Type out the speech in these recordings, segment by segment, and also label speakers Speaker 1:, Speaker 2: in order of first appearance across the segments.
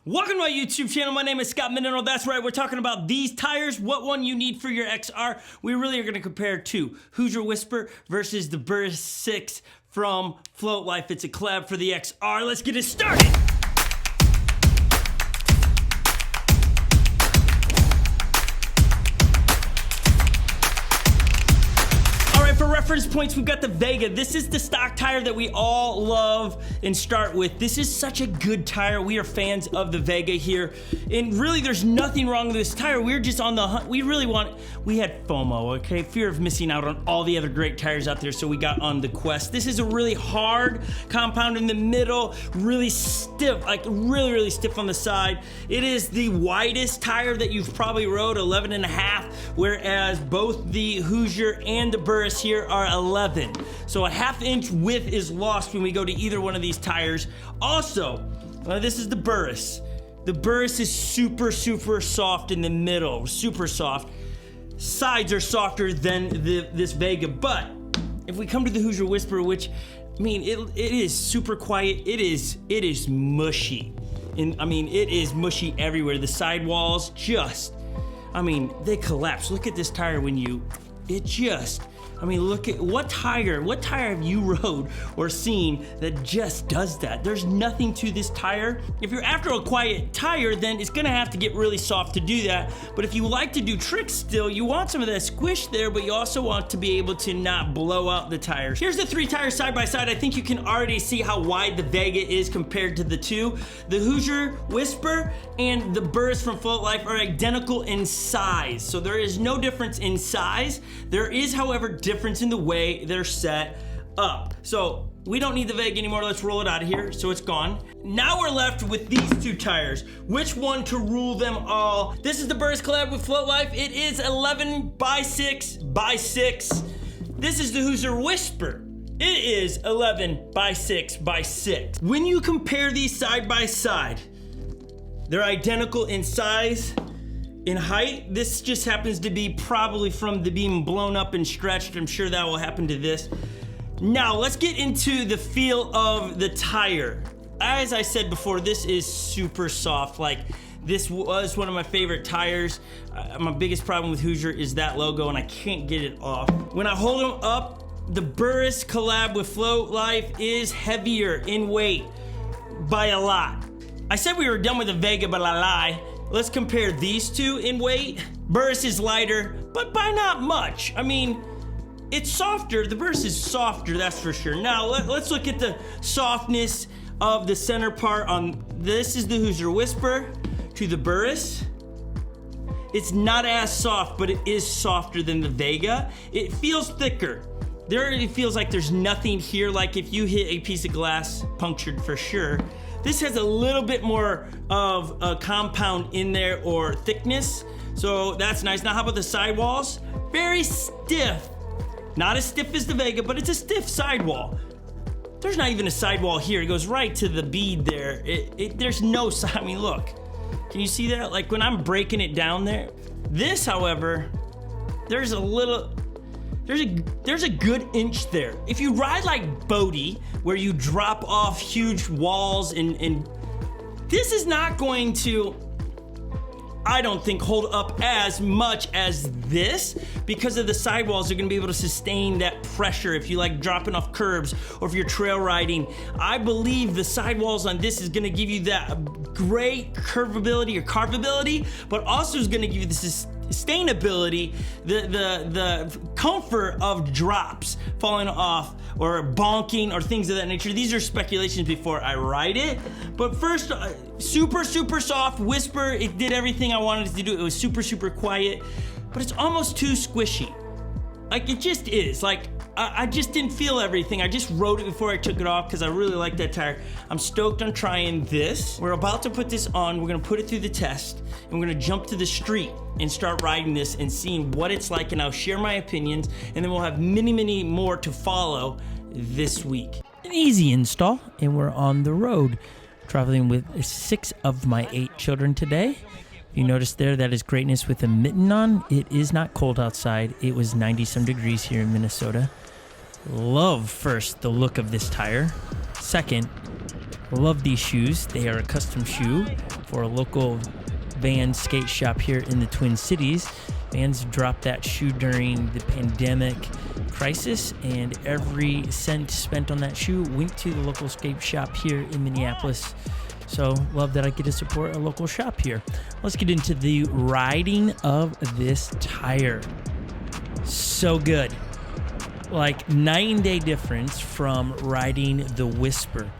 Speaker 1: Welcome to my YouTube channel. My name is Scot Mendenhall. That's right, we're talking about these tires, what one you need for your XR. We really are going to compare two, Hoosier Whisper versus the BuRRIS 6 from Float Life. It's a collab for the XR. Let's get it started. For reference points, we've got the Vega. This is the stock tire that we all love and start with. This is such a good tire. We are fans of the Vega here. And really, there's nothing wrong with this tire. We're just on the hunt. We had FOMO, okay? Fear of missing out on all the other great tires out there, so we got on the quest. This is a really hard compound in the middle, really stiff, like really stiff on the side. It is the widest tire that you've probably rode, 11.5, whereas both the Hoosier and the BuRRIS here are 11. So a ½ inch width is lost when we go to either one of these tires. Also, this is the BuRRIS. The BuRRIS is super soft in the middle, super soft. Sides are softer than this Vega, but if we come to the Hoosier Whisper, which, I mean, it is super quiet, it is mushy. And I mean, it is mushy everywhere. The sidewalls just, I mean, they collapse. Look at this tire I mean, look at what tire have you rode or seen that just does that? There's nothing to this tire. If you're after a quiet tire, then it's gonna have to get really soft to do that. But if you like to do tricks still, you want some of that squish there, but you also want to be able to not blow out the tires. Here's the three tires side by side. I think you can already see how wide the Vega is compared to the two. The Hoosier Whisper and the BuRRIS from Float Life are identical in size. So there is no difference in size. There is, however, difference in the way they're set up. So we don't need the Vega anymore. Let's roll it out of here. So it's gone. Now we're left with these two tires. Which one to rule them all? This is the BuRRIS collab with Float Life. It is 11x6x6. This is the Hoosier Whisper. It is 11x6x6. When you compare these side by side, they're identical in size. In height, this just happens to be probably from the being blown up and stretched. I'm sure that will happen to this. Now, let's get into the feel of the tire. As I said before, this is super soft. Like, this was one of my favorite tires. My biggest problem with Hoosier is that logo, and I can't get it off. When I hold them up, the BuRRIS collab with Float Life is heavier in weight by a lot. I said we were done with the Vega, but I lied. Let's compare these two in weight. BuRRIS is lighter, but by not much. I mean, it's softer. The BuRRIS is softer, that's for sure. Now, let's look at the softness of the center part on this is the Hoosier Whisper to the BuRRIS. It's not as soft, but it is softer than the Vega. It feels thicker. It feels like there's nothing here, like if you hit a piece of glass, punctured for sure. This has a little bit more of a compound in there or thickness, so that's nice. Now how about the sidewalls? Very stiff. Not as stiff as the Vega, but it's a stiff sidewall. There's not even a sidewall here. It goes right to the bead there. There's no side, I mean, look. Can you see that? Like when I'm breaking it down there. This, however, there's a good inch there. If you ride like Bodie, where you drop off huge walls and this is not going to, I don't think, hold up as much as this because of the sidewalls are gonna be able to sustain that pressure if you like dropping off curbs or if you're trail riding. I believe the sidewalls on this is gonna give you that great curvability or carvability, but also is gonna give you the sustainability, the comfort of drops falling off or bonking or things of that nature. These are speculations before I ride it. But first, super soft Whisper. It did everything I wanted it to do. It was super quiet, but it's almost too squishy. Like it just is. Like I just didn't feel everything. I just rode it before I took it off because I really like that tire. I'm stoked on trying this. We're about to put this on. We're gonna put it through the test and we're gonna jump to the street and start riding this and seeing what it's like, and I'll share my opinions, and then we'll have many more to follow this week. An easy install, and we're on the road, traveling with 6 of my 8 children today. You notice there that is greatness with a mitten on. It is not cold outside. It was 90-some degrees here in Minnesota. Love, first, the look of this tire. Second, Love these shoes. They are a custom shoe for a local Vans skate shop here in the Twin Cities. Vans dropped that shoe during the pandemic crisis, and every cent spent on that shoe went to the local skate shop here in Minneapolis. So love that I get to support a local shop here. Let's get into the riding of this tire. So good. Like night and day difference from riding the Whisper.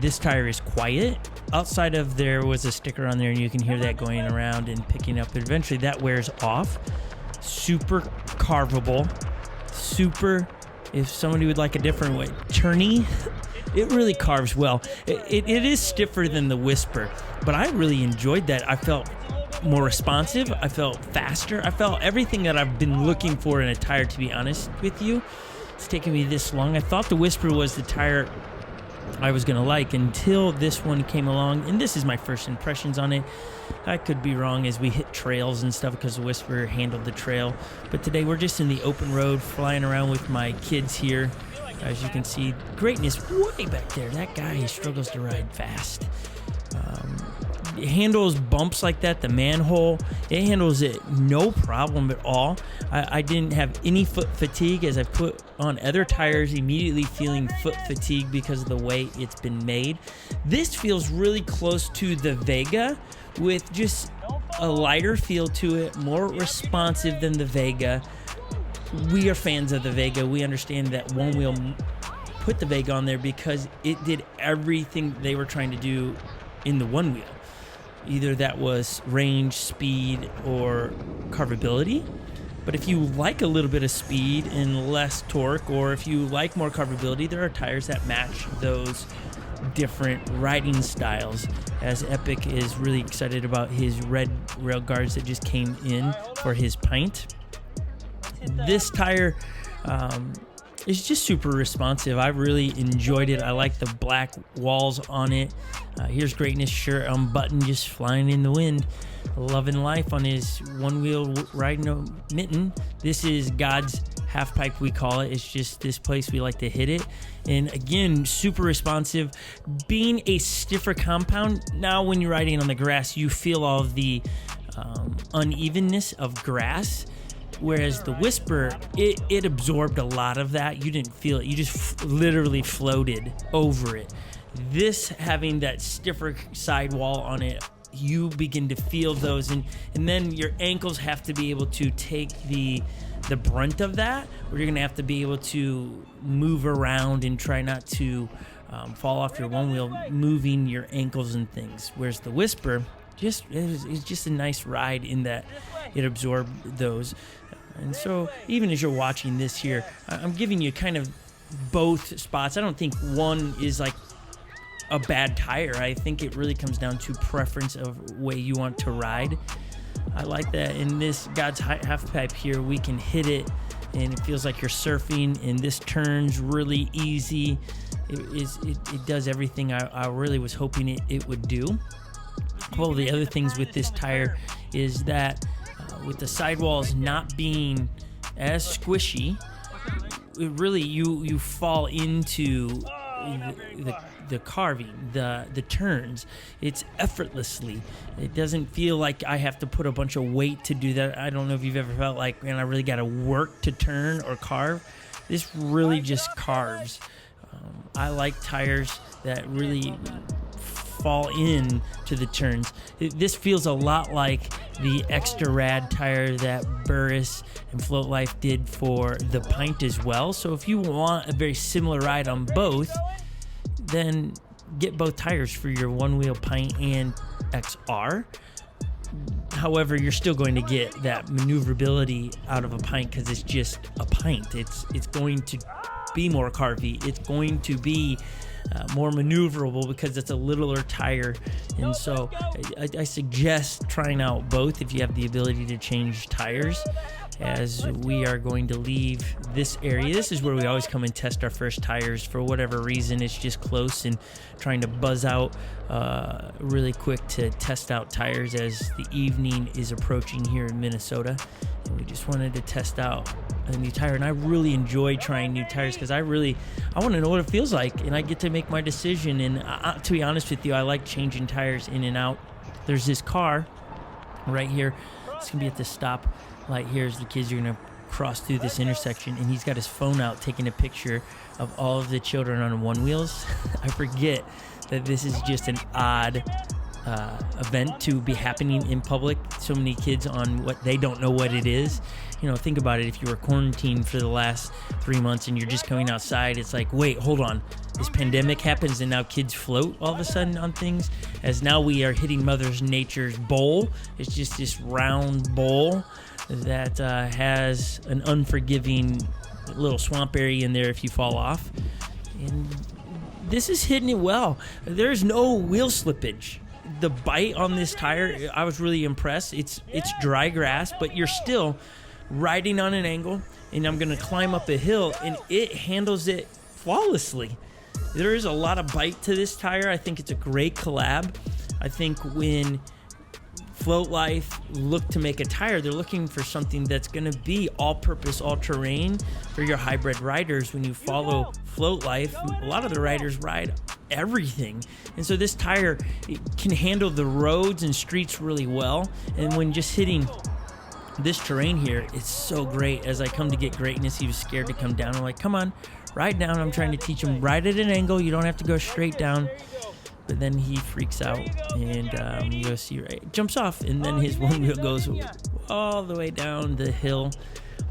Speaker 1: This tire is quiet. Outside of there was a sticker on there and you can hear that going around and picking up. Eventually that wears off. Super carvable. Super, if somebody would like a different way, turny. It really carves well. It is stiffer than the Whisper, but I really enjoyed that. I felt more responsive. I felt faster. I felt everything that I've been looking for in a tire, to be honest with you. It's taken me this long. I thought the Whisper was the tire I was going to like until this one came along, and this is my first impressions on it. I could be wrong as we hit trails and stuff because the Whisper handled the trail, but today we're just in the open road flying around with my kids here. As you can see, greatness way back there. That guy, he struggles to ride fast. It handles bumps like that, the manhole, it handles it no problem at all. I didn't have any foot fatigue as I put on other tires, immediately feeling foot fatigue because of the way it's been made. This feels really close to the Vega with just a lighter feel to it, more responsive than the Vega. We are fans of the Vega. We understand that Onewheel put the Vega on there because it did everything they were trying to do in the one wheel. Either that was range, speed, or carvability. But if you like a little bit of speed and less torque, or if you like more carvability, there are tires that match those different riding styles. As Epic is really excited about his red rail guards that just came in for his pint. This tire is just super responsive. I really enjoyed it. I like the black walls on it. Here's Greatness shirt unbuttoned, just flying in the wind, loving life on his one wheel riding a mitten. This is God's half pipe, we call it. It's just this place we like to hit it. And again, super responsive. Being a stiffer compound, now when you're riding on the grass, you feel all of the unevenness of grass. Whereas the Whisper, it absorbed a lot of that. You didn't feel it. You just literally floated over it. This, having that stiffer sidewall on it, you begin to feel those. And then your ankles have to be able to take the brunt of that, or you're going to have to be able to move around and try not to fall off your one wheel, moving your ankles and things. Whereas the Whisper, it's just a nice ride in that it absorbed those. And so even as you're watching this here, I'm giving you kind of both spots. I don't think one is like a bad tire. I think it really comes down to preference of way you want to ride. I like that in this God's half pipe here, we can hit it and it feels like you're surfing, and this turns really easy. It does everything I really was hoping it would do. Well, the other things with this tire is that with the sidewalls not being as squishy, it really you fall into the carving, the turns. It's effortlessly. It doesn't feel like I have to put a bunch of weight to do that. I don't know if you've ever felt like, man, I really got to work to turn or carve. This really just carves. I like tires that really fall in to the turns. This feels a lot like the extra rad tire that BuRRIS and Float Life did for the Pint as well. So if you want a very similar ride on both, then get both tires for your one wheel Pint and XR. However, you're still going to get that maneuverability out of a Pint because it's just a Pint. It's going to be more carvy. It's going to be more maneuverable because it's a littler tire. And so I suggest trying out both if you have the ability to change tires. As we are going to leave this area, this is where we always come and test our first tires. For whatever reason, it's just close, and trying to buzz out really quick to test out tires as the evening is approaching here in Minnesota. And we just wanted to test out
Speaker 2: a new tire, and I really enjoy trying new tires because I want to know what it feels like, and I get to make my decision. And to be honest with you, I like changing tires in and out. There's this car right here. It's gonna be at the stop light here as the kids are gonna cross through this intersection, and he's got his phone out taking a picture of all of the children on Onewheels. I forget that this is just an odd event to be happening in public. So many kids on what they don't know what it is. You know, think about it. If you were quarantined for the last 3 months and you're just going outside, it's like, wait, hold on. This pandemic happens and now kids float all of a sudden on things. As now we are hitting Mother Nature's bowl. It's just this round bowl that has an unforgiving little swamp area in there if you fall off. And this is hitting it well. There's no wheel slippage. The bite on this tire, I was really impressed. It's dry grass, but you're still riding on an angle, and I'm gonna climb up a hill, and it handles it flawlessly. There is a lot of bite to this tire. I think it's a great collab. I think when Float Life look to make a tire, they're looking for something that's gonna be all-purpose, all-terrain for your hybrid riders. When you follow Float Life, a lot of the riders ride everything, and so this tire, it can handle the roads and streets really well. And when just hitting this terrain here, it's so great. As I come to get greatness, he was scared to come down. I'm like, come on, ride down. I'm trying to teach him, ride at an angle. You don't have to go straight down. But then he freaks out, and you go see, right, jumps off, and then his one wheel goes all the way down the hill.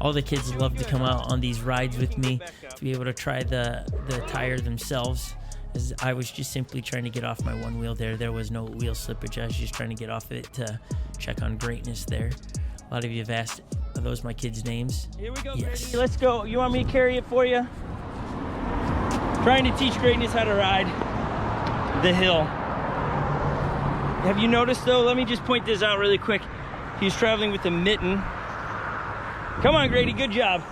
Speaker 2: All the kids love to come out on these rides with me to be able to try the tire themselves. As I was just simply trying to get off my one wheel there. There was no wheel slippage. I was just trying to get off it to check on greatness there. A lot of you have asked, are those my kids' names?
Speaker 1: Here we go,
Speaker 2: yes.
Speaker 1: Grady. Let's go. You want me to carry it for you? Trying to teach greatness how to ride the hill. Have you noticed though, let me just point this out really quick. He's traveling with a mitten. Come on, Grady, good job.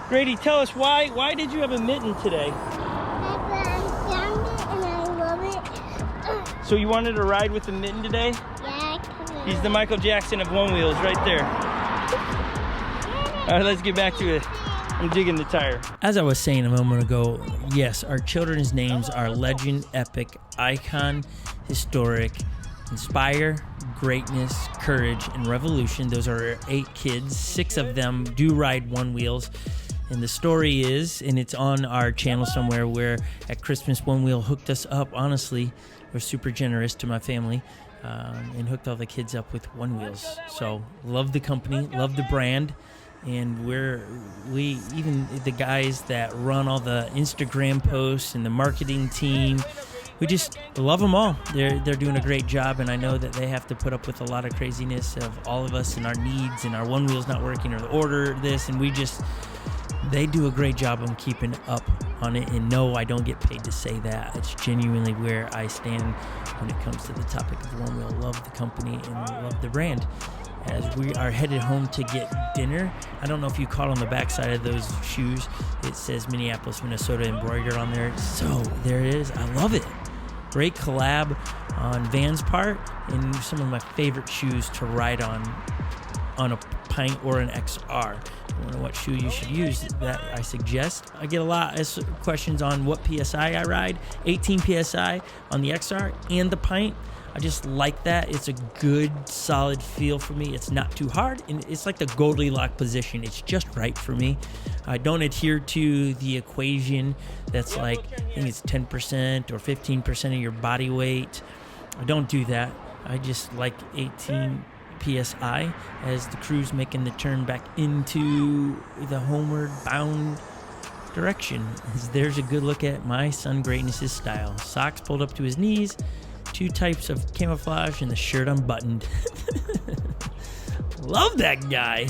Speaker 1: Grady, tell us why did you have a mitten today?
Speaker 3: I found it and I love it.
Speaker 1: So you wanted to ride with the mitten today?
Speaker 3: Yeah,
Speaker 1: He's the Michael Jackson of Onewheels right there. All right, let's get back to it. I'm digging the tire.
Speaker 2: As I was saying a moment ago, yes, our children's names are legend, epic, icon, historic, inspire, greatness, courage, and revolution. Those are our 8 kids. 6 of them do ride Onewheels. And the story is, and it's on our channel somewhere, where at Christmas Onewheel hooked us up. Honestly, we're super generous to my family, and hooked all the kids up with Onewheels. So love the company, love the brand. And we even the guys that run all the Instagram posts and the marketing team, we just love them all. They're doing a great job, and I know that they have to put up with a lot of craziness of all of us and our needs and our Onewheel's not working or the order this, and they do a great job on keeping up on it. And no, I don't get paid to say that. It's genuinely where I stand when it comes to the topic of Onewheel. Love the company and love the brand. As we are headed home to get dinner, I don't know if you caught on the backside of those shoes, it says Minneapolis, Minnesota embroidered on there. So there it is. I love it. Great collab on Van's part, and some of my favorite shoes to ride on a pint or an XR. I don't know what shoe you should use that I suggest. I get a lot of questions on what PSI I ride. 18 PSI on the XR and the pint. I just like that. It's a good, solid feel for me. It's not too hard, and it's like the Goldilocks position. It's just right for me. I don't adhere to the equation that's like, I think it's 10% or 15% of your body weight. I don't do that. I just like 18 PSI as the crew's making the turn back into the homeward bound direction. There's a good look at my son Greatness's style. Socks pulled up to his knees, 2 types of camouflage, and the shirt unbuttoned. Love that guy.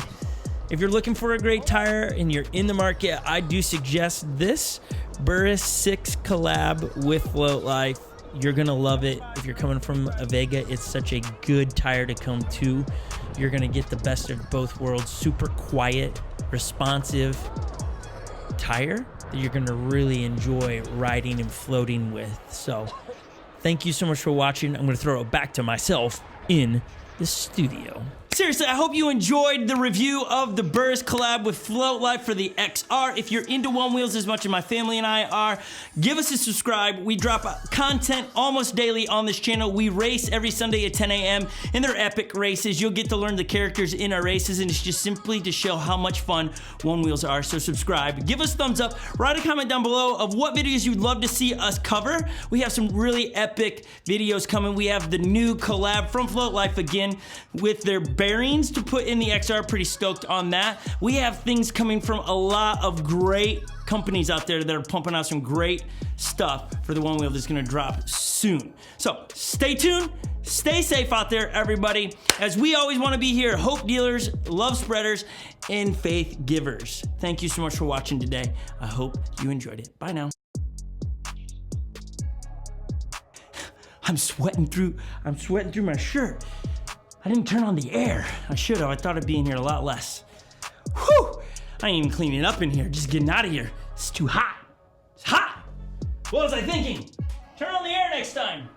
Speaker 2: If you're looking for a great tire and you're in the market, I do suggest this BuRRIS 6 collab with Float Life. You're gonna love it. If you're coming from a Vega, it's such a good tire to come to. You're gonna get the best of both worlds. Super quiet, responsive tire that you're gonna really enjoy riding and floating with. So thank you so much for watching. I'm gonna throw it back to myself in the studio.
Speaker 1: seriously, I hope you enjoyed the review of the BuRRIS collab with Float Life for the XR. If you're into one wheels as much as my family and I are, give us a subscribe. We drop content almost daily on this channel. We race every Sunday at 10 a.m. and they're epic races. You'll get to learn the characters in our races, and it's just simply to show how much fun one wheels are. So subscribe, give us a thumbs up, write a comment down below of what videos you'd love to see us cover. We have some really epic videos coming. We have the new collab from Float Life again with their bearings to put in the XR. Pretty stoked on that. We have things coming from a lot of great companies out there that are pumping out some great stuff for the one wheel that's gonna drop soon. So stay tuned, stay safe out there, everybody. As we always wanna be here, hope dealers, love spreaders, and faith givers. Thank you so much for watching today. I hope you enjoyed it. Bye now. I'm sweating through my shirt. I didn't turn on the air. I should have. I thought it'd be in here a lot less. Whew! I ain't even cleaning up in here. Just getting out of here. It's too hot. It's hot! What was I thinking? Turn on the air next time.